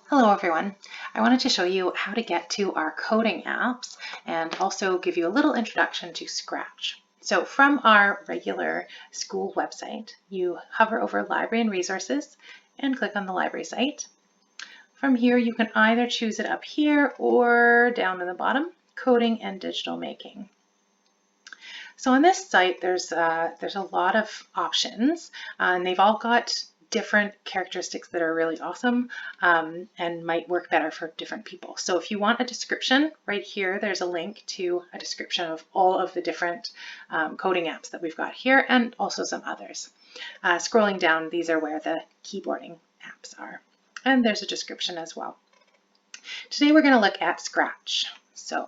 Hello everyone. I wanted to show you how to get to our coding apps and also give you a little introduction to Scratch. So from our regular school website, you hover over Library and Resources and click on the library site. From here, you can either choose it up here or down in the bottom, Coding and Digital Making. So on this site, there's a lot of options, and they've all got different characteristics that are really awesome and might work better for different people. So if you want a description, right here, there's a link to a description of all of the different coding apps that we've got here and also some others. Scrolling down, these are where the keyboarding apps are. And there's a description as well. Today we're going to look at Scratch. So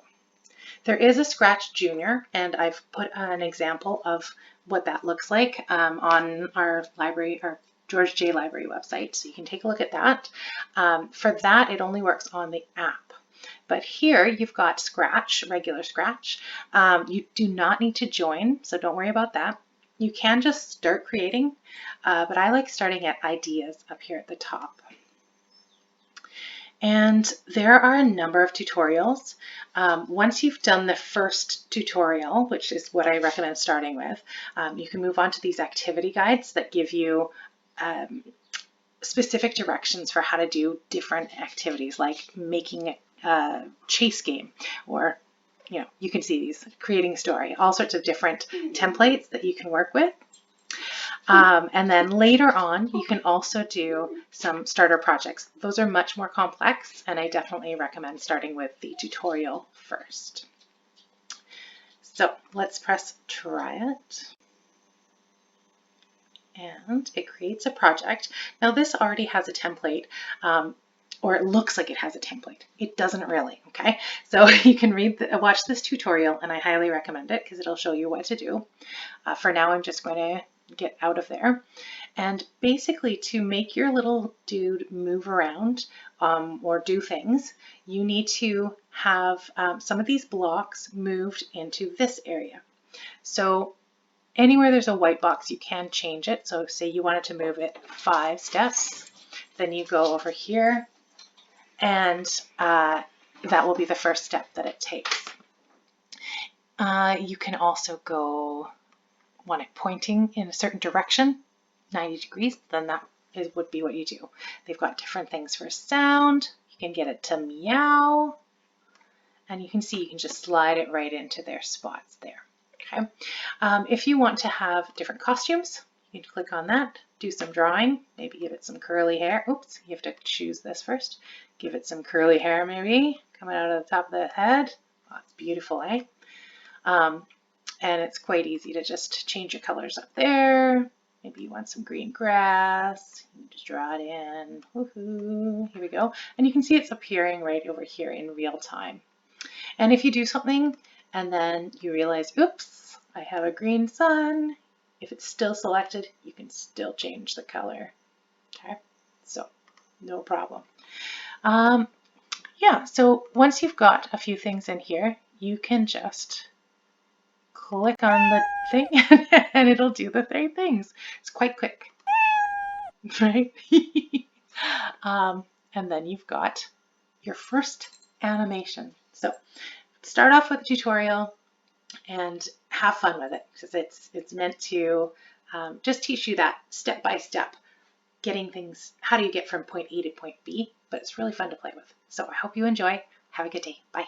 there is a Scratch Junior, and I've put an example of what that looks like on our George J. Library website, so you can take a look at that. For that, it only works on the app. But here you've got Scratch, regular Scratch. You do not need to join, so don't worry about that. You can just start creating, but I like starting at ideas up here at the top. And there are a number of tutorials. Once you've done the first tutorial, which is what I recommend starting with, you can move on to these activity guides that give you specific directions for how to do different activities, like making a chase game, or you can see these, creating a story, all sorts of different templates that you can work with. And then later on, you can also do some starter projects. Those are much more complex, and I definitely recommend starting with the tutorial first. So let's press try it. And it creates a project. Now this already has a template, or it looks like it has a template. It doesn't really, okay? So you can watch this tutorial, and I highly recommend it because it'll show you what to do. For now, I'm just going to get out of there. And basically, to make your little dude move around or do things, you need to have some of these blocks moved into this area. So anywhere there's a white box, you can change it. So say you wanted to move it 5 steps, then you go over here, and that will be the first step that it takes. You can also want it pointing in a certain direction, 90 degrees, then that would be what you do. They've got different things for sound. You can get it to meow, and you can see you can just slide it right into their spots there. Okay. If you want to have different costumes, you can click on that, do some drawing, maybe give it some curly hair. Oops, you have to choose this first. Give it some curly hair maybe, coming out of the top of the head. Oh, it's beautiful, eh? And it's quite easy to just change your colors up there. Maybe you want some green grass. You just draw it in. Woohoo! Here we go. And you can see it's appearing right over here in real time. And if you do something and then you realize, oops, I have a green sun, if it's still selected, you can still change the color. Okay, so no problem. Yeah, so once you've got a few things in here, you can just click on the thing and it'll do the 3 things. It's quite quick, right? And then you've got your first animation. So start off with a tutorial and have fun with it, because it's meant to just teach you that step-by-step getting things, how do you get from point A to point B, but it's really fun to play with. So I hope you enjoy. Have a good day. Bye.